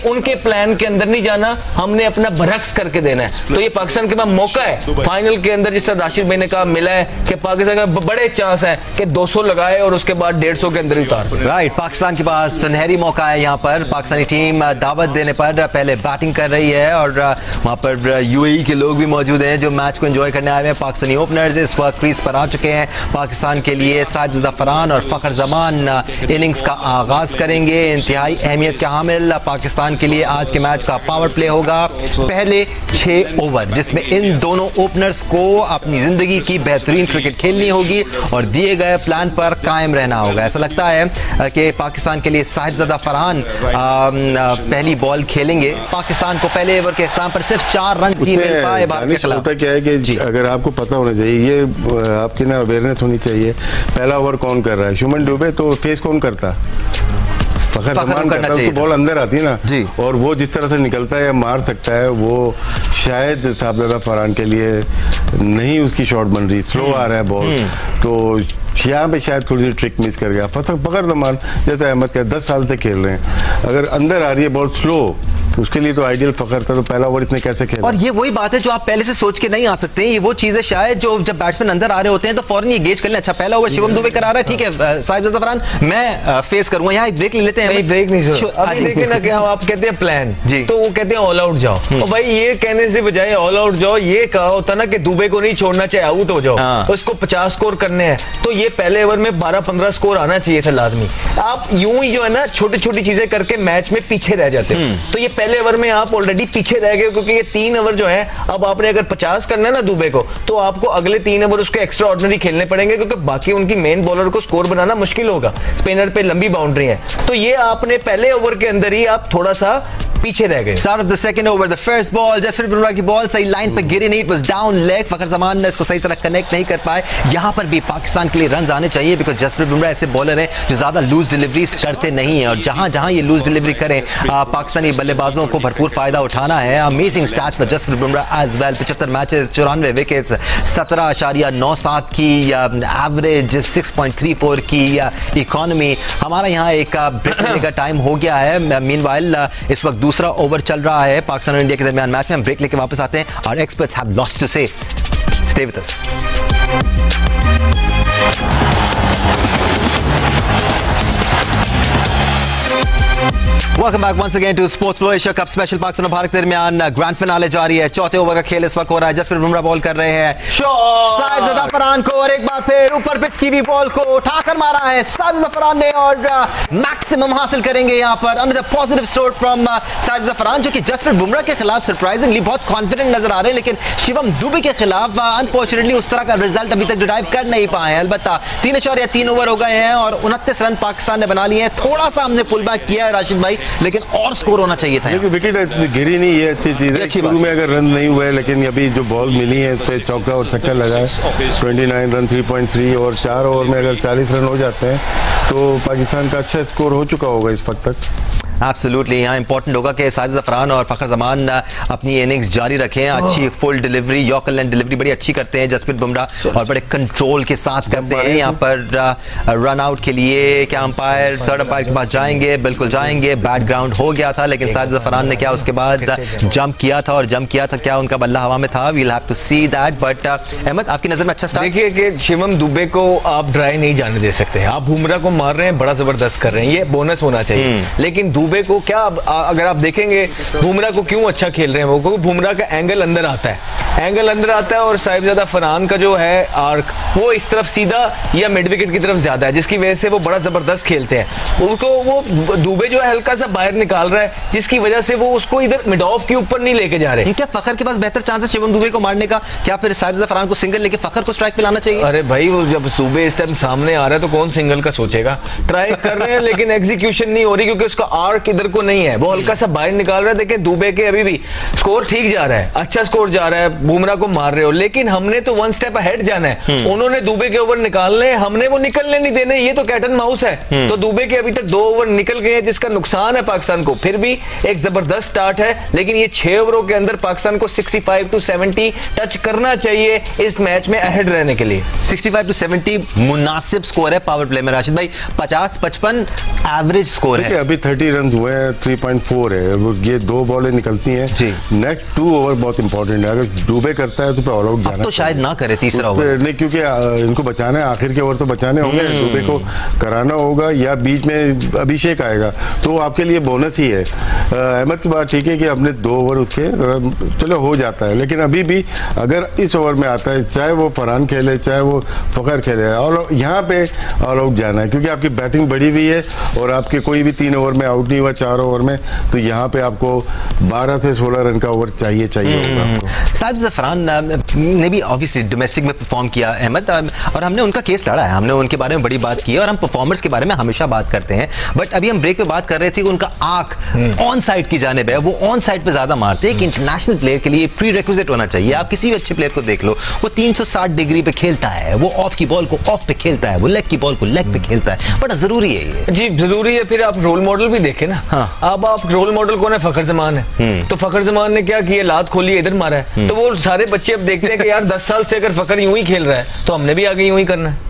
S3: उनके प्लान के अंदर नहीं जाना, हमने अपना बरक्स करके देना है। तो ये पाकिस्तान के पास मौका है फाइनल के अंदर, जिस तरह राशिद भाई ने कहा मिला है कि पाकिस्तान का बड़े चांस है कि 200 लगाए और उसके बाद 150 के अंदर उतार।
S1: राइट, पाकिस्तान के पास सुनहरी मौका है। यहाँ पर पाकिस्तानी टीम दावत देने पर पहले बैटिंग कर रही है और वहाँ पर यूएई के लोग भी मौजूद हैं जो मैच को एंजॉय करने आए हैं। पाकिस्तानी ओपनर्स इस वक्त क्रीज पर आ चुके हैं। पाकिस्तान के लिए साजिद ज़फ़रान और फ़खर ज़मान इनिंग्स का आगाज करेंगे। इंतहाई अहमियत के हामिल पाकिस्तान के लिए आज के मैच का पावर प्ले होगा, पहले 6 ओवर, जिसमें इन दोनों ओपनर्स को अपनी जिंदगी की बेहतरीन क्रिकेट खेलनी होगी और दिए गए प्लान पर कायम रहना होगा। ऐसा लगता है कि पाकिस्तान के लिए साहिबजादा फरहान पहली बॉल खेलेंगे। पाकिस्तान को पहले ओवर के इख्तिताम पर सिर्फ 4 रन ही मिल पाए भारत के खिलाफ।
S2: होता क्या है कि अगर आपको पता होना चाहिए, ये आपकी ना अवेयरनेस होनी चाहिए, पहला ओवर कौन कर रहा है। शुमन डुबे तो फेस कौन करता, फखर जमान करता है, तो बॉल अंदर आती है ना, और वो जिस तरह से निकलता है या मार सकता है, वो शायद साहिबजादा फरहान के लिए नहीं उसकी शॉट बन रही, स्लो आ रहा है बॉल, तो यहाँ पे शायद थोड़ी सी ट्रिक मिस कर गया। फखर जमान जैसे अहमद का 10 साल से खेल रहे हैं, अगर अंदर आ रही है बॉल स्लो, उसके लिए तो आइडियल फखर था, तो पहला ओवर इतने कैसे खेला।
S1: और ये वही बात है जो आप पहले से सोच के नहीं आ सकते हैं। ये वो चीज है शायद जो जब बैट्समैन अंदर आ रहे होते हैं तो फौरन ये गेज कर लें, अच्छा पहला ओवर शिवम दुबे करा रहा है, ठीक है साहिबजादा फरहान मैं फेस करूंगा। यहाँ एक ब्रेक ले लेते हैं।
S3: नहीं ब्रेक नहीं सर, अभी देखें ना कि हम आप कहते हैं प्लान जी, तो वो कहते हैं ऑल आउट जाओ, और भाई ये कहने से बजाय ऑल आउट जाओ, ये कहा होता ना कि दुबे को नहीं छोड़ना, चाहे आउट हो जाओ, उसको 50 स्कोर करने हैं, तो ये पहले ओवर में 12-15 स्कोर आना चाहिए था लाजमी। आप यूं ही जो है ना छोटी छोटी चीजें करके मैच में पीछे रह जाते हो, तो ये पहले ओवर में आप ऑलरेडी पीछे रह गए, क्योंकि ये 3 ओवर जो है, अब आपने अगर 50 करना है ना दुबे को, तो आपको अगले 3 ओवर उसके एक्स्ट्रा ऑर्डिनरी खेलने पड़ेंगे, क्योंकि बाकी उनकी मेन बॉलर को स्कोर बनाना मुश्किल होगा, स्पिनर पे लंबी बाउंड्री है। तो ये आपने पहले ओवर के अंदर ही आप थोड़ा सा पीछे रह गए।
S1: Start of the second over, the first ball, Jasprit Bumrah की बॉल सही लाइन पे गिरी नहीं, it was down leg, फखर जमान ने इसको सही तरह कनेक्ट नहीं कर पाए। यहाँ पर भी पाकिस्तान के लिए रन आने चाहिए, बिकॉज जसप्रीत बुमराह ऐसे बॉलर हैं जो ज्यादा लूज डिलीवरीज करते नहीं है, और जहां जहां ये लूज डिलीवरी करें पाकिस्तानी बल्लेबाजों को भरपूर फायदा उठाना है। अमेजिंग स्टैट्स पर Jasprit Bumrah as well, 75 matches, 94 wickets, 17.97 की एवरेज, 6.34 की इकोनॉमी। हमारा यहाँ एक ब्रेक लेने का टाइम हो गया है। मीनवाइल इस वक्त दूसरा ओवर चल रहा है पाकिस्तान और इंडिया के दरमियान मैच में। हम ब्रेक लेके वापस आते हैं। Our experts have lots to say. Stay with us. Welcome back once again to Sports Flow Asia Cup Special। Pakistan और भारत के दरमियान ग्रैंड फिनाले जारी है। चौथे ओवर का खेल इस वक्त हो रहा है। जसप्रीत बुमराह बॉल कर रहे हैं साहिबजादा फरहान को, और एक बार फिर ऊपर पिच की हुई बॉल को उठाकर मारा है साहिबजादा फरहान ने, और मैक्सिमम हासिल करेंगे यहाँ पर। Another positive stroke from Sahibzada Farhan, जो कि जसप्रीत बुमराह के खिलाफ सरप्राइजिंगली बहुत कॉन्फिडेंट नजर आ रहे हैं, लेकिन शिवम दुबे के खिलाफ अनफॉर्चुनेटली उस तरह का रिजल्ट अभी तक ड्राइव कर नहीं पाए हैं। अलबत्ता 3.3 ओवर हो गए हैं और 29 रन पाकिस्तान ने बना लिए हैं। थोड़ा सा हमने पुल बैक किया है राशिद भाई, लेकिन और स्कोर होना चाहिए था।
S2: लेकिन विकेट गिरी नहीं, ये अच्छी चीज है। शुरू में अगर रन नहीं हुए, लेकिन अभी जो बॉल मिली है उस पर चौका और छक्का लगा है, 29 रन 3.3, और 4 ओवर में अगर 40 रन हो जाते हैं तो पाकिस्तान का अच्छा स्कोर हो चुका होगा इस वक्त तक।
S1: एब्सोल्युटली, यहाँ इंपॉर्टेंट होगा कि साजिद ज़फ़रान और फ़खर ज़मान अपनी इनिंग्स जारी रखें। अच्छी full delivery, yorker length delivery बड़ी अच्छी करते हैं जसप्रीत बुमराह, और बड़े कंट्रोल के साथ करते हैं। यहाँ पर रन आउट के लिए क्या अंपायर, थर्ड अंपायर के पास जाएंगे? बिल्कुल जाएंगे। बैड ग्राउंड हो गया था, लेकिन साजिद ज़फ़रान ने क्या उसके बाद जंप किया था, और जंप किया था, क्या उनका बल्ला हवा में था? We'll have to see that. But Ahmed, आपकी नज़र में अच्छा स्टार्ट?
S3: देखिए कि शिवम दुबे को आप ड्राई नहीं जाने दे सकते। आप बुमराह को मार रहे हैं, बड़ा जबरदस्त कर रहे हैं, ये बोनस होना चाहिए। लेकिन दुबे को क्या, अगर आप देखेंगे बुमराह को क्यों अच्छा खेल रहे हैं वो, क्योंकि बुमराह का एंगल अंदर आता है, एंगल अंदर आता है, और साहिबजादा फरहान का जो है आर्क वो इस तरफ सीधा या मिड विकेट की तरफ ज्यादा है, जिसकी वजह से वो बड़ा जबरदस्त खेलते हैं। उनको वो दुबे जो है हल्का सा बाहर निकाल रहा है, जिसकी वजह से वो उसको इधर मिड ऑफ के ऊपर नहीं लेके जा रहे।
S1: क्या फखर के पास बेहतर चांस है शिवम दुबे को मारने का? क्या फिर साहिबजादा फरहान को सिंगल लेके फखर को स्ट्राइक पे लाना चाहिए?
S3: अरे भाई, वो जब दुबे इस टाइम सामने आ रहा है तो कौन सिंगल का सोचेगा? ट्राई कर रहे हैं लेकिन एग्जीक्यूशन नहीं हो रही, क्योंकि उसका आर्क इधर को नहीं है, वो हल्का सा बाहर निकाल रहा है। देखिए दुबे के अभी भी स्कोर ठीक जा रहा है, अच्छा स्कोर जा रहा है, बुमराह को मार रहे हो, लेकिन हमने तो वन स्टेप अहेड जाना है। उन्होंने दुबे के ओवर निकालने, हमने वो निकलने नहीं देने। ये तो कैट एंड माउस है। तो दुबे के अभी तक 2 ओवर निकल गए हैं, जिसका नुकसान है पाकिस्तान को। फिर भी एक जबरदस्त स्टार्ट है, लेकिन ये 6 ओवरों के अंदर पाकिस्तान को 65 to 70 टच करना चाहिए इस मैच में अहेड रहने के लिए।
S1: 65 to 70 मुनासिब स्कोर है पावर प्ले में राशिद भाई। 50-55 एवरेज स्कोर है।
S2: अभी 30 रन हुए हैं, 3.4 है। ये 2 बॉलें निकलती हैं। नेक्स्ट 2 ओवर बहुत इंपॉर्टेंट है। अगर दुबे करता है तो फिर ऑल आउट जाना
S1: तो शायद ना करे तीसरा ओवर,
S2: नहीं, क्योंकि इनको बचाना है, आखिर के ओवर तो बचाने होंगे। दुबे को कराना होगा, या बीच में अभिषेक आएगा तो आपके लिए बोनस ही है। अहमद की बात ठीक है कि अपने 2 ओवर उसके चलो हो जाता है, लेकिन अभी भी अगर इस ओवर में आता है, चाहे वो फरहान खेले चाहे वो फखर खेले, और यहाँ पे ऑल आउट जाना है, क्योंकि आपकी बैटिंग बढ़ी हुई है और आपके कोई भी 3 ओवर में आउट नहीं हुआ 4 ओवर में, तो यहाँ पे आपको 12 से 16 रन का ओवर चाहिए होगा आपको।
S1: साहिब ज़फ़रान ने भी ऑब्वियसली डोमेस्टिक में परफॉर्म किया अहमद, और हमने उनका केस लड़ा है, हमने उनके बारे में बड़ी बात की है, और हम परफॉर्मर्स के बारे में हमेशा बात करते हैं। बट अभी हम ब्रेक पे बात कर रहे थे कि उनका आंख ऑन साइड की जानिब है, वो ऑन साइड पे ज्यादा मारते हैं। एक इंटरनेशनल प्लेयर के लिए प्री रिक्विजिट होना चाहिए। आप किसी भी अच्छे प्लेयर को देख लो, वो 360 डिग्री पे खेलता है, वो ऑफ की बॉल को ऑफ पे खेलता है, वो लेग की बॉल को लेग पे खेलता है। बड़ा जरूरी है ये।
S3: जी जरूरी है। फिर आप रोल मॉडल भी देखें ना। हाँ। अब आप रोल मॉडल कौन है? फखर जमान है। तो फखर जमान ने क्या किया? लात खोली, इधर मारा है। तो वो सारे बच्चे अब देखते हैं कि यार 10 साल से अगर फखर यूं ही खेल रहा है तो हमने भी आगे यूं ही करना है।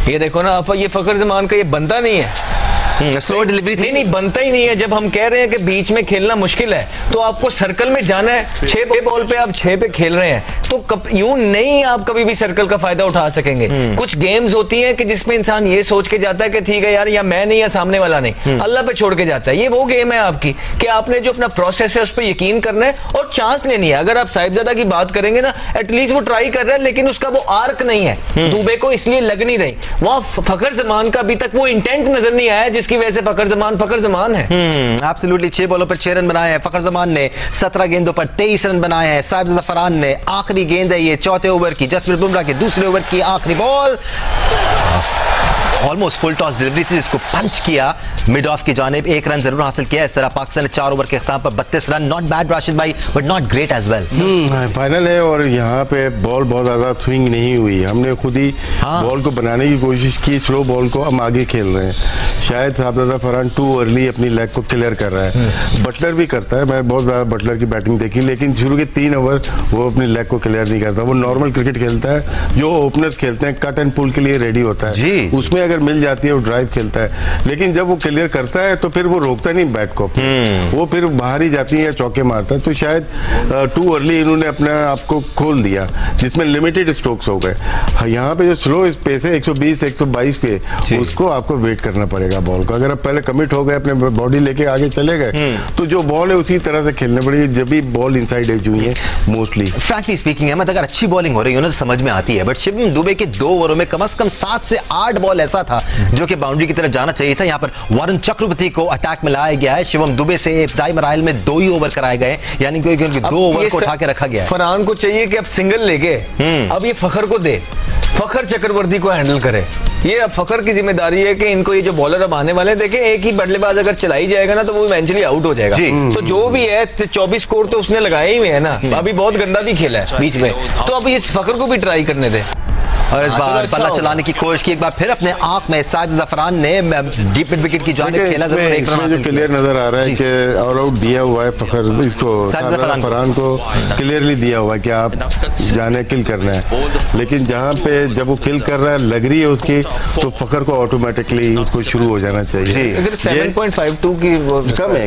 S3: ये देखो ना आप, ये फखर जमान का ये बनता नहीं है।
S1: स्लो डिलीवरी
S3: नहीं बनता ही नहीं है। जब हम कह रहे हैं कि बीच में खेलना मुश्किल है, तो आपको सर्कल में जाना है। 6 बॉल पे आप 6 पे खेल रहे हैं, तो यूं नहीं आप कभी भी सर्कल का फायदा उठा सकेंगे। कुछ गेम्स होती हैं कि जिसमें इंसान ये सोच के जाता है कि ठीक है यार, या मैं नहीं या सामने वाला नहीं, अल्लाह पे छोड़ के जाता है। ये वो गेम है आपकी कि आपने जो अपना प्रोसेस है उस पर यकीन करना है और चांस लेनी है। अगर आप साहिबजादा की बात करेंगे ना, एटलीस्ट वो ट्राई कर रहा है, लेकिन उसका वो आर्क नहीं है। दुबे को इसलिए लग नहीं रही। वहां फखर जमान का अभी तक वो इंटेंट नजर नहीं आया, जिसकी वजह से फखर जमान है।
S1: एब्सोल्युटली 6 बॉलों पर 6 रन बनाए हैं फखर जमान ने, 17 गेंदों पर 23 रन बनाए हैं साहिबजादा फरहान ने। आखिरी गेंद है ये 4थे ओवर की, जसप्रीत बुमराह के दूसरे ओवर की आखिरी ball, almost full toss delivery थी, जिसको पंच किया मिड ऑफ की जानिब। 1 रन जरूर हासिल किया। इस तरह पाकिस्तान ने 4 ओवर के इख्तिताम पर 32 रन। नॉट बैड राशिद भाई, but not great as well.
S2: Final है और यहाँ पे बॉल बहुत ज्यादा स्विंग नहीं हुई। हमने खुद ही बॉल को बनाने की कोशिश की, स्लो बॉल को हम आगे खेल रहे हैं। शायद साहिबजादा फरहान टू अर्ली अपनी लेग को क्लियर कर रहा है। बटलर भी करता है, मैं बहुत ज्यादा बटलर की बैटिंग देखी, लेकिन शुरू के 3 ओवर वो अपनी लेग को क्लियर नहीं करता। वो नॉर्मल क्रिकेट खेलता है जो ओपनर्स खेलते हैं, कट एंड पुल के लिए रेडी होता है। उसमें अगर मिल जाती है वो ड्राइव खेलता है, लेकिन जब वो क्लियर करता है तो फिर वो रोकता नहीं बैट को, वो फिर बाहर ही जाती है या चौके मारता है। तो शायद टू अर्ली इन्होंने अपने आप को खोल दिया, जिसमें लिमिटेड स्ट्रोक्स हो गए। यहाँ पे जो स्लो स्पेस है 120-122 पे, उसको आपको वेट करना पड़ेगा बॉल को। अगर आप पहले कमिट हो गए, अपने बॉडी लेके आगे चले गए, तो जो बॉल है उसी तरह से खेलने पड़ेगी जब भी बॉल इनसाइड एज हुई है मोस्टली।
S1: फ्रैंकली स्पीकिंग अहमद, अगर अच्छी बॉलिंग हो रही है ना तो समझ में आती है, बट शिवम दुबे के 2 ओवरों में कम से कम 7 से 8 बॉल ऐसा था जो कि बाउंड्री की तरफ जाना चाहिए था। यहाँ पर वरुण चक्रवर्ती को अटैक में लाया गया है। शिवम दुबे से इब्तिदाई मराइल में 2 ही ओवर कराए गए, यानी कि उनके 2 ओवर को उठा के रखा गया है।
S3: फरहान को चाहिए कि अब सिंगल लेके अब ये फखर को दे, फखर चक्रवर्ती को हैंडल करे। ये अब फखर की जिम्मेदारी है कि इनको ये जो बॉलर अब आने वाले देखें, एक ही बल्लेबाज अगर चलाई जाएगा ना तो वो इवेंचुअली आउट हो जाएगा। तो जो भी है 24 स्कोर तो उसने लगाए ही है ना, अभी बहुत गंदा भी खेला है बीच में, तो अब ये फखर को भी ट्राई करने दे।
S1: और इस बार बल्ला चलाने की कोशिश की, एक बार फिर अपने आंख में साजिद जफरान ने डीप मिड विकेट की जानिब खेला, जरूर एक रन
S2: जो क्लियर नजर आ रहा है कि ऑल आउट दिया हुआ है फखर इसको, साजिद जफरान को क्लियरली दिया हुआ है कि आप जाने किल करना है, लेकिन जहां पे जब वो किल कर रहा है लग रही है उसकी, तो फखर को ऑटोमेटिकली उसको शुरू हो जाना चाहिए।
S3: 7.52 की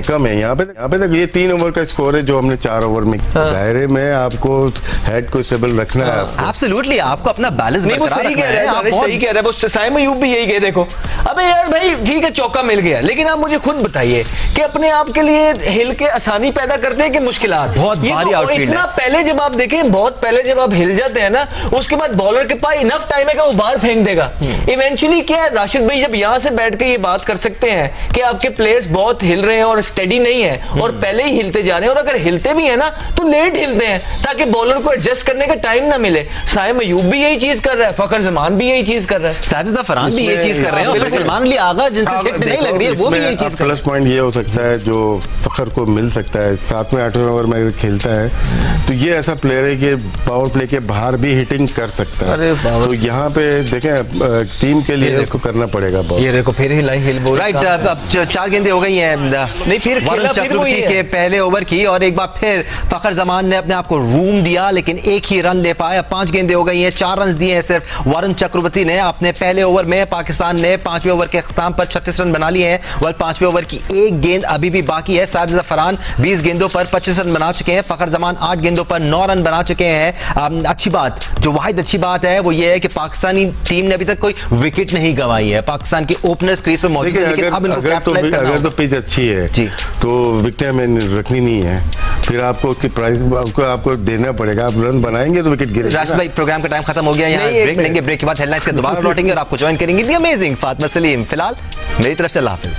S2: कम है यहाँ पे तक ये 3 ओवर का स्कोर है जो हमने 4 ओवर में, दायरे में आपको हेड को स्टेबल रखना है।
S1: एब्सोल्युटली आपको अपना बैलेंस
S3: नहीं, वो सही कह रहा है, आप सही कह रहा है, वो साइम अयूब भी यही कहे, देखो अबे यार भाई ठीक है चौका मिल गया, लेकिन आप मुझे खुद बताइए कि अपने आप के लिए हिल के आसानी पैदा करते हैं कि मुश्किलात?
S1: बहुत भारी आउटफील्ड है।
S3: इतना पहले जब आप देखें, बहुत पहले जब आप हिल जाते हैं ना, उसके बाद बॉलर के पास इनफ टाइम है कि वो बाहर फेंक देगा। इवेंचुअली क्या है राशिद भाई, जब यहां से बैठ के ये बात कर सकते हैं कि आपके प्लेयर्स बहुत हिल रहे हैं और स्टेडी नहीं है और पहले ही हिलते जा रहे हैं, और अगर हिलते भी है ना तो लेट हिलते हैं ताकि बॉलर को एडजस्ट करने का टाइम ना मिले। साइम अयूब भी यही चीज कर रहा है, फखर जमान भी यही चीज कर रहा है,
S1: साजिद जफरान भी यही चीज कर रहे हैं, और फिर सलमान अली आगा जिनसे हिट नहीं लग रही है वो भी यही चीज कर रहे हैं।
S2: प्लस पॉइंट ये हो सकता है जो फखर को मिल सकता है, 7वें 8वें ओवर में अगर खेलता है तो ये ऐसा प्लेयर है कि पावर प्ले के बाहर भी हिटिंग कर सकता है। तो यहाँ पे देखें टीम के लिए उसको करना पड़ेगा बहुत।
S3: ये देखो फिर हिल बोल
S1: राइट, अब 4 गेंदें हो गई हैं
S3: नहीं, फिर
S1: वरुण चक्रवर्ती के पहले ओवर की, और एक बार फिर फखर जमान ने अपने आप को रूम दिया लेकिन एक ही रन ले पाया। 5 गेंदें हो गई हैं, 4 रन दिए हैं सिर्फ वरुण चक्रवर्ती ने अपने पहले ओवर में। पाकिस्तान ने 5वें ओवर के अख्ताम पर 36 रन बना लिए हैं, और 5वें ओवर की एक गेंद अभी भी बाकी है। साजिद जफरान 20 गेंदों पर 25 रन बना चुके हैं, फखर जमान 8 गेंदों पर 9 रन बना चुके हैं। अच्छी बात, जो वाहिद अच्छी बात है वो ये है कि पाकिस्तानी टीम ने अभी तक कोई विकेट नहीं गंवाई है। पाकिस्तान की ओपनर्स क्रीज पर मौजूद है, लेकिन अब इनको कैपिटलाइज करना
S2: अगर तो पिच अच्छी है तो विकेट हमें रखनी नहीं है, फिर आपको उसकी प्राइस आपको देना पड़ेगा। आप रन बनाएंगे तो विकेट गिरेगा।
S1: राशिद भाई प्रोग्राम का टाइम खत्म हो गया, यहाँ ब्रेक लेंगे, ब्रेक के बाद हेडलाइंस के दोबारा लौटेंगे और आपको ज्वाइन करेंगे दी अमेजिंग फातिमा सलीम। फिलहाल मेरी तरफ से अल्लाह हाफिज।